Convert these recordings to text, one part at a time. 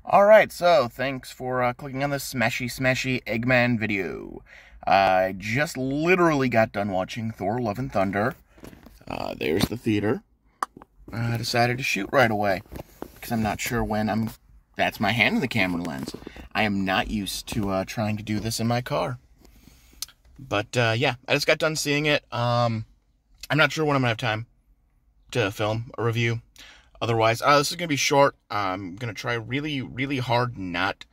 Alright, so thanks for clicking on this Smashy Smashy Eggman video. I just literally got done watching Thor Love and Thunder. There's the theater. I decided to shoot right away because I'm not sure when that's my hand in the camera lens. I am not used to trying to do this in my car. But yeah, I just got done seeing it. I'm not sure when I'm going to have time to film a review. Otherwise, this is going to be short. I'm going to try really, really hard not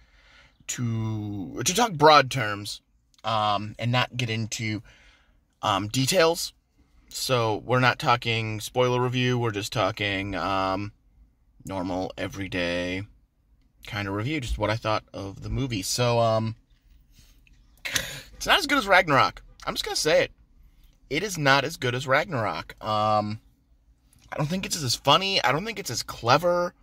to talk broad terms, and not get into, details. So, we're not talking spoiler review, we're just talking, normal, everyday kind of review, just what I thought of the movie. So, it's not as good as Ragnarok. I'm just going to say it. It is not as good as Ragnarok. I don't think it's as funny. I don't think it's as clever.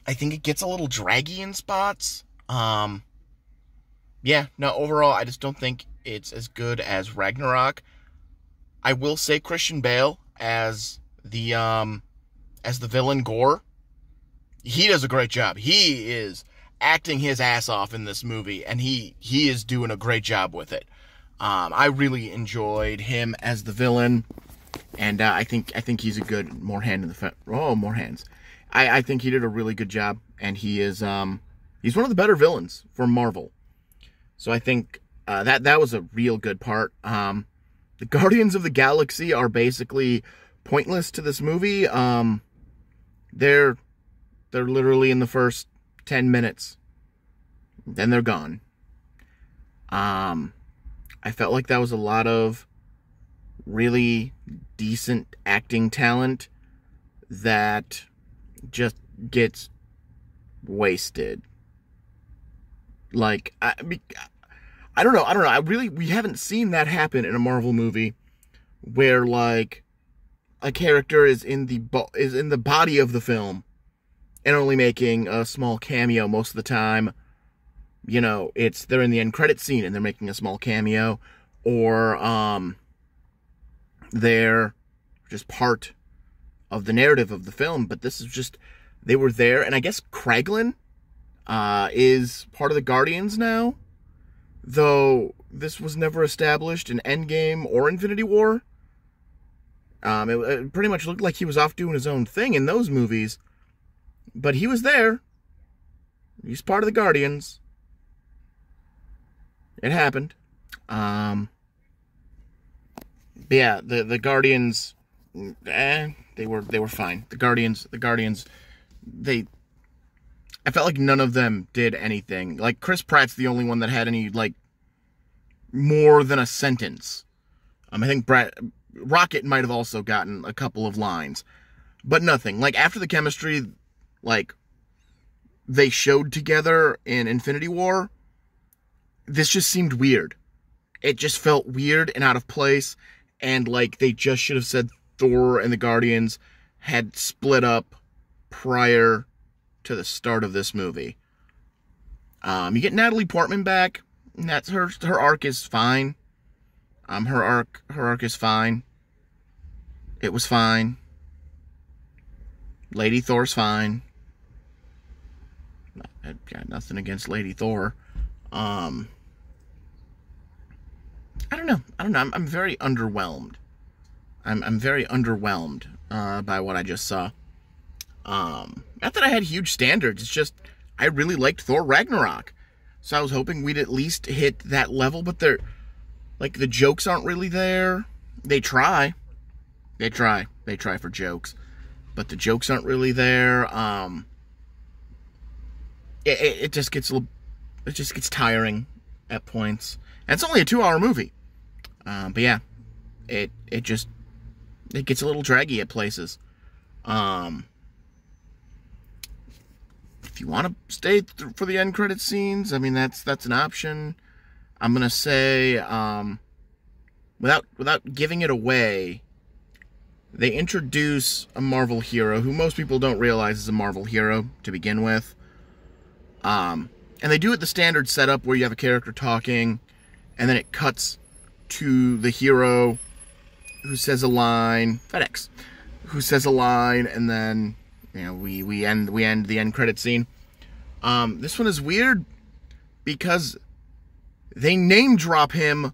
I think it gets a little draggy in spots. Yeah, no, overall, I just don't think it's as good as Ragnarok. I will say Christian Bale as the villain Gore, he does a great job. He is acting his ass off in this movie, and he is doing a great job with it. I really enjoyed him as the villain. And I think he's a good more hands. I think he did a really good job, and he is he's one of the better villains for Marvel. So I think that was a real good part. The Guardians of the Galaxy are basically pointless to this movie. They're literally in the first 10 minutes, then they're gone. I felt like that was a lot of really decent acting talent that just gets wasted. Like, I don't know. We haven't seen that happen in a Marvel movie where, like, a character is in the body of the film and only making a small cameo most of the time. You know, they're in the end credit scene and they're making a small cameo, or they're just part of the narrative of the film. But this is just, they were there, and I guess Kraglin is part of the Guardians now, though this was never established in Endgame or Infinity War. It pretty much looked like he was off doing his own thing in those movies, but he was there. He's part of the Guardians. It happened. But yeah, the Guardians, they were fine. The Guardians, I felt like none of them did anything. Like, Chris Pratt's the only one that had any, like, more than a sentence. I think Rocket might have also gotten a couple of lines, but nothing. Like, after the chemistry, like, they showed together in Infinity War, this just seemed weird. It just felt weird and out of place. And, like, they just should have said Thor and the Guardians had split up prior to the start of this movie. You get Natalie Portman back, and that's her arc is fine. Her arc is fine. It was fine. Lady Thor's fine. I've got nothing against Lady Thor. I don't know. I'm very underwhelmed. I'm very underwhelmed by what I just saw. Not that I had huge standards. It's just I really liked Thor Ragnarok, so I was hoping we'd at least hit that level. But the jokes aren't really there. They try for jokes, but the jokes aren't really there. It just gets tiring at points. And it's only a 2-hour movie. But yeah, it gets a little draggy at places. If you want to stay for the end credit scenes, I mean, that's an option. I'm gonna say, without giving it away, they introduce a Marvel hero who most people don't realize is a Marvel hero to begin with. And they do it the standard setup where you have a character talking, and then it cuts to the hero who says a line, who says a line, and then, you know, we end the end credit scene. This one is weird because they name drop him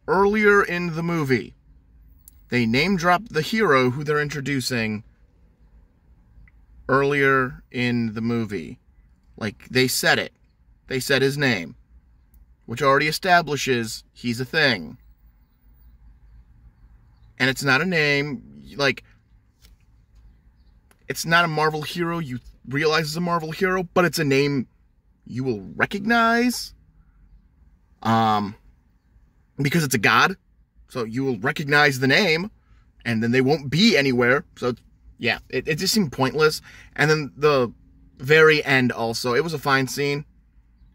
earlier in the movie. They name drop the hero who they're introducing earlier in the movie. Like, they said it. They said his name, which already establishes he's a thing. And it's not a name, like, it's not a Marvel hero you realize is a Marvel hero, but it's a name you will recognize. Because it's a god, so you will recognize the name, and then they won't be anywhere. So, yeah, it just seemed pointless. And then the very end also, it was a fine scene.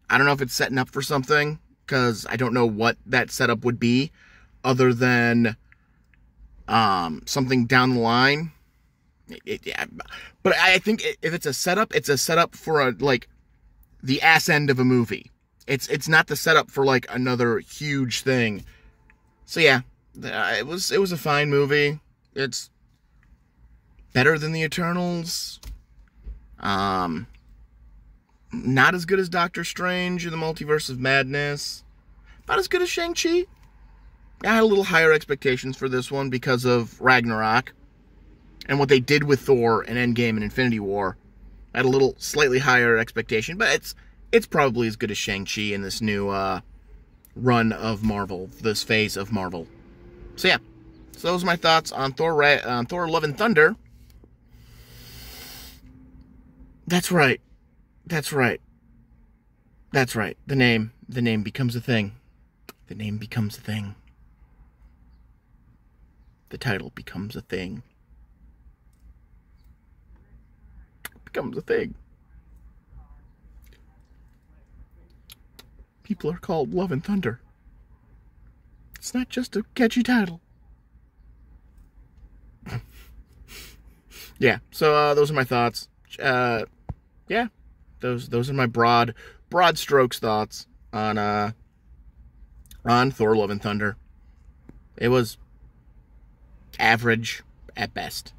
I don't know if it's setting up for something, because I don't know what that setup would be, other than something down the line. Yeah. But I think if it's a setup for like the ass end of a movie. It's not the setup for like another huge thing. So yeah, it was a fine movie. It's better than the Eternals. Not as good as Doctor Strange in the Multiverse of Madness. Not as good as Shang-Chi. I had a little higher expectations for this one because of Ragnarok and what they did with Thor and Endgame and Infinity War. I had a little slightly higher expectation, but it's probably as good as Shang-Chi in this new run of Marvel, this phase of Marvel. So yeah, so those are my thoughts on Thor Love and Thunder. That's right. That's right. That's right. The name becomes a thing. The name becomes a thing. The title becomes a thing. Becomes a thing. People are called Love and Thunder. It's not just a catchy title. Yeah, so those are my thoughts. Yeah, those are my broad strokes thoughts on Thor Love and Thunder. It was average at best.